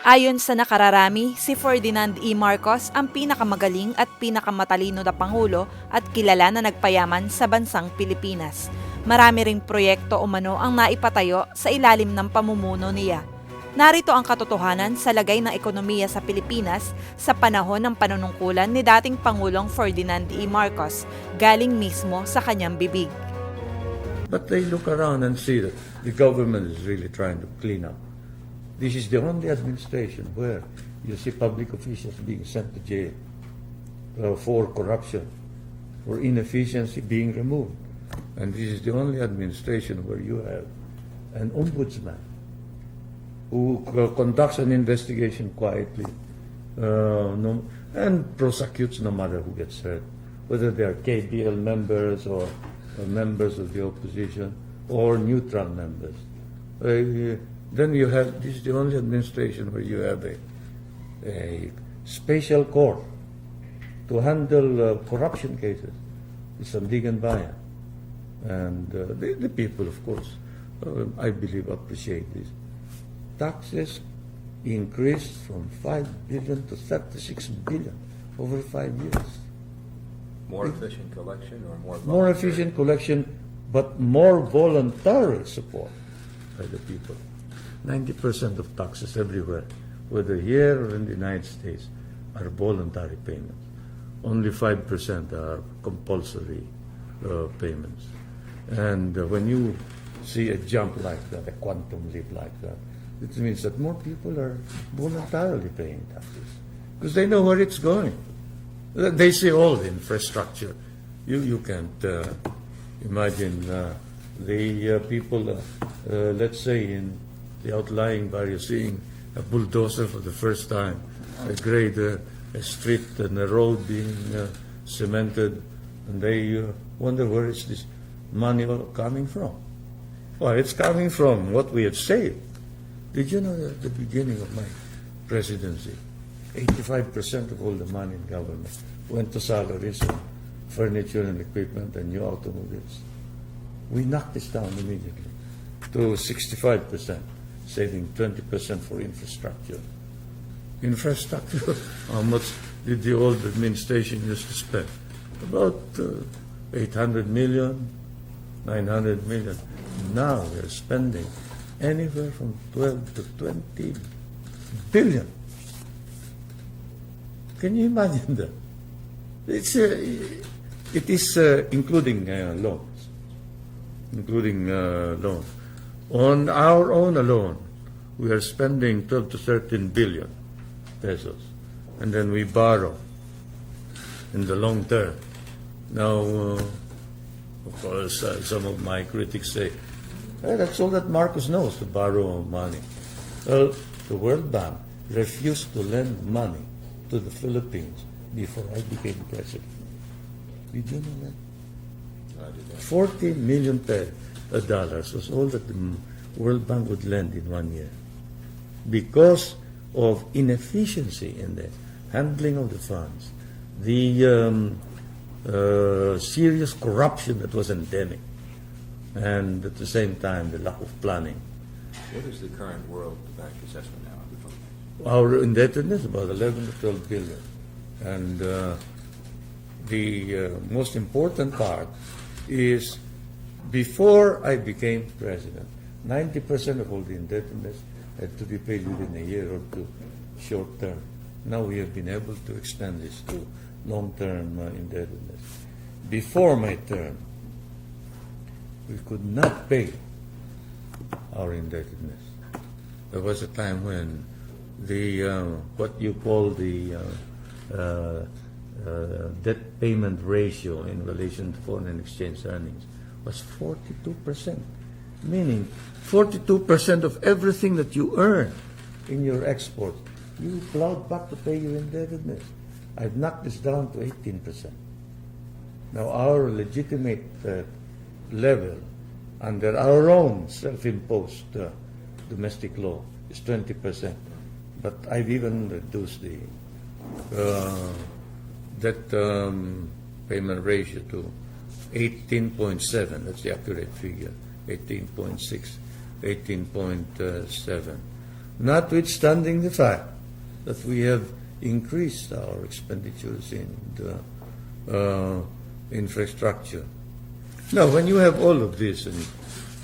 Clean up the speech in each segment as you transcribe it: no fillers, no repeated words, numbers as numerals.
Ayon sa nakararami, si Ferdinand E. Marcos ang pinakamagaling at pinakamatalino na Pangulo at kilala na nagpayaman sa bansang Pilipinas. Marami ring proyekto umano ang naipatayo sa ilalim ng pamumuno niya. Narito ang katotohanan sa lagay ng ekonomiya sa Pilipinas sa panahon ng panunungkulan ni dating Pangulong Ferdinand E. Marcos, galing mismo sa kanyang bibig. But they look around and see that the government is really trying to clean up. This is the only administration where you see public officials being sent to jail for corruption, for inefficiency being removed. And this is the only administration where you have an ombudsman who conducts an investigation quietly and prosecutes no matter who gets hurt, whether they are KBL members or members of the opposition or neutral members. Then you have, this is the only administration where you have a special court to handle corruption cases. It's Sandigan Bayan. And the people, of course, I believe, appreciate this. Taxes increased from 5 billion to 36 billion over 5 years. More efficient collection or more voluntary? More efficient collection, but more voluntary support by the people. 90% of taxes everywhere, whether here or in the United States, are voluntary payments. Only 5% are compulsory payments. And when you see a jump like that, a quantum leap like that, it means that more people are voluntarily paying taxes because they know where it's going. They see all the infrastructure. You can't imagine the people, let's say in the outlying barrio, seeing a bulldozer for the first time, a grader, a street and a road being cemented, and they wonder where is this money coming from? Well, it's coming from what we have saved. Did you know that at the beginning of my presidency, 85% of all the money in government went to salaries and furniture and equipment and new automobiles? We knocked this down immediately to 65%, saving 20% for infrastructure. Infrastructure, how much did the old administration used to spend? About 800 million, 900 million. Now we're spending anywhere from 12 to 20 billion. Can you imagine that? It is including loans. Including loans. On our own alone, we are spending 12 to 13 billion pesos. And then we borrow in the long term. Now, of course, some of my critics say, hey, that's all that Marcos knows, to borrow money. Well, the World Bank refused to lend money to the Philippines before I became president. Did you know that? I did not. 40 million dollars was all that the World Bank would lend in 1 year because of inefficiency in the handling of the funds, the serious corruption that was endemic, and at the same time the lack of planning. What is the current World Bank assessment now of the Philippines? Our indebtedness about 11 to 12 billion, and the most important part is before I became president, 90% of all the indebtedness had to be paid within a year or two, short term. Now we have been able to extend this to long-term indebtedness. Before my term, we could not pay our indebtedness. There was a time when the what you call the debt payment ratio in relation to foreign exchange earnings was 42%, meaning 42% of everything that you earn in your exports, you plowed back to pay your indebtedness. I've knocked this down to 18%. Now our legitimate level under our own self-imposed domestic law is 20%. But I've even reduced the debt payment ratio to 18.7. That's the accurate figure. 18.6, 18.7. notwithstanding the fact that we have increased our expenditures in the infrastructure. Now, when you have all of this and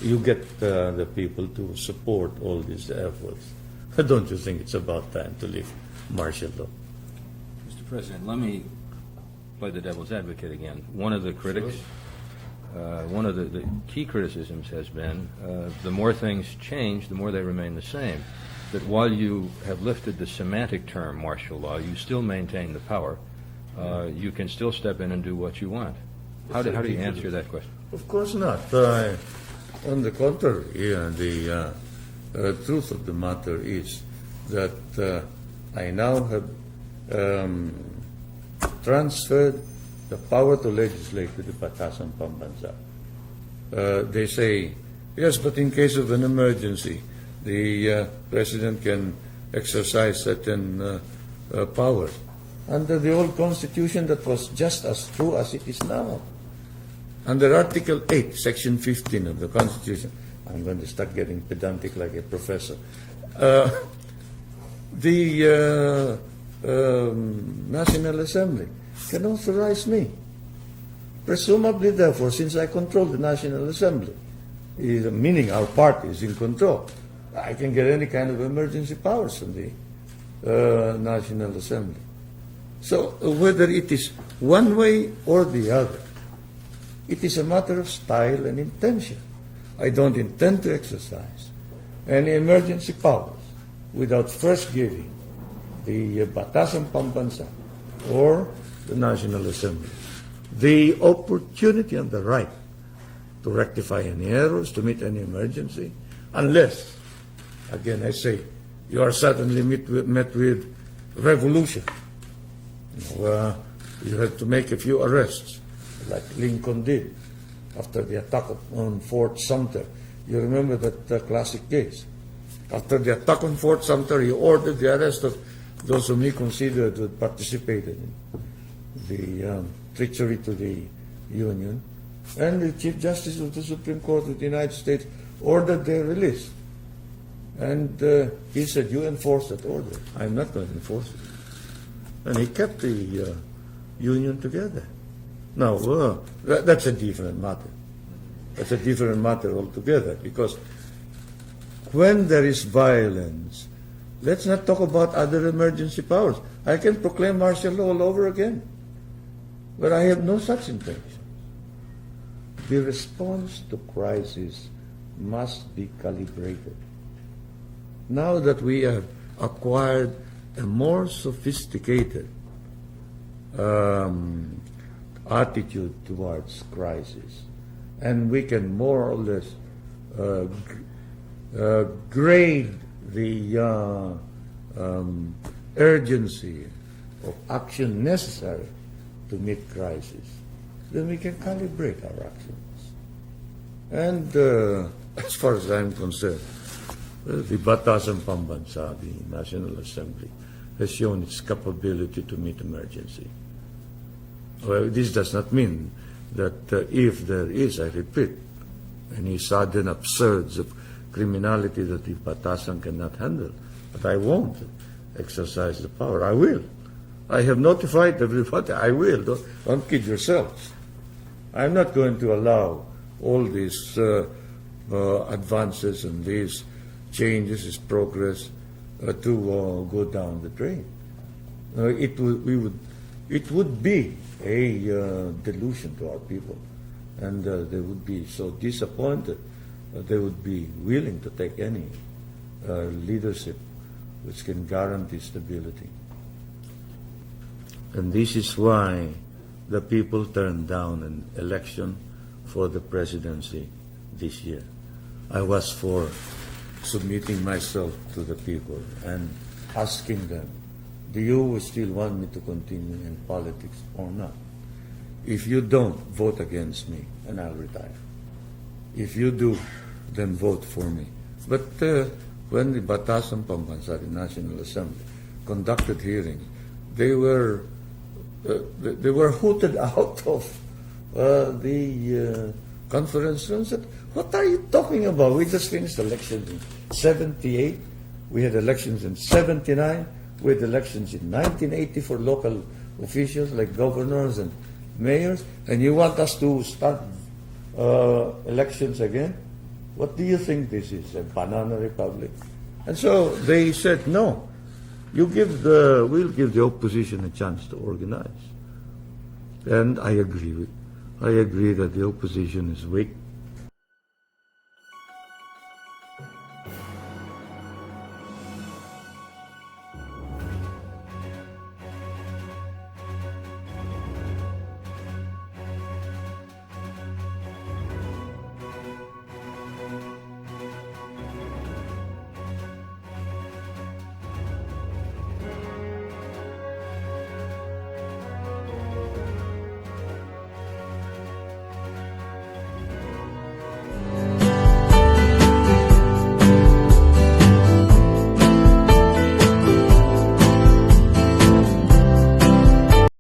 you get the people to support all these efforts, don't you think it's about time to lift martial law? Mr. President, let me play the devil's advocate again. One of the critics, one of the key criticisms has been the more things change, the more they remain the same. That while you have lifted the semantic term martial law, you still maintain the power. You can still step in and do what you want. How do you answer that question? Of course not. On the contrary, the truth of the matter is that I now have transferred the power to legislate to the Batasan Pambansa. They say, yes, but in case of an emergency, the President can exercise certain powers. Under the old Constitution, that was just as true as it is now. Under Article 8, Section 15 of the Constitution, I'm going to start getting pedantic like a professor, the National Assembly can authorize me. Presumably, therefore, since I control the National Assembly, meaning our party is in control, I can get any kind of emergency powers from the National Assembly. So whether it is one way or the other, it is a matter of style and intention. I don't intend to exercise any emergency powers without first giving the Batasan Pambansa or the National Assembly the opportunity and the right to rectify any errors, to meet any emergency, unless, again I say, you are suddenly met with revolution. You have to make a few arrests, like Lincoln did after the attack on Fort Sumter. You remember that classic case. After the attack on Fort Sumter, he ordered the arrest of those whom he considered had participated in the treachery to the Union. And the Chief Justice of the Supreme Court of the United States ordered their release. And he said, you enforce that order. I'm not going to enforce it. And he kept the Union together. Now, that's a different matter. That's a different matter altogether, because when there is violence, let's not talk about other emergency powers. I can proclaim martial law all over again, but I have no such intention. The response to crisis must be calibrated. Now that we have acquired a more sophisticated attitude towards crisis, and we can more or less grade the urgency of action necessary to meet crisis, then we can calibrate our actions. And as far as I'm concerned, the Batasan Pambansa, the National Assembly, has shown its capability to meet emergency. Well, this does not mean that if there is, I repeat, any sudden upsurge of criminality that the Batasan cannot handle, but I won't exercise the power. I will. I have notified everybody. I will. Don't kid yourselves. I'm not going to allow all these advances and these changes, this progress, to go down the drain. It would be a delusion to our people, and they would be so disappointed that they would be willing to take any leadership which can guarantee stability. And this is why the people turned down an election for the presidency this year. I was for submitting myself to the people and asking them, do you still want me to continue in politics or not? If you don't, vote against me and I'll retire. If you do, then vote for me. But when the Batasan Pambansa, the National Assembly, conducted hearings, they were hooted out of the conference room. Said, what are you talking about? We just finished election in 78. We had elections in 79. We had elections in 1980 for local officials like governors and mayors. And you want us to start elections again? What do you think this is, a banana republic? And so they said, no, we'll give the opposition a chance to organize. And I agree that the opposition is weak.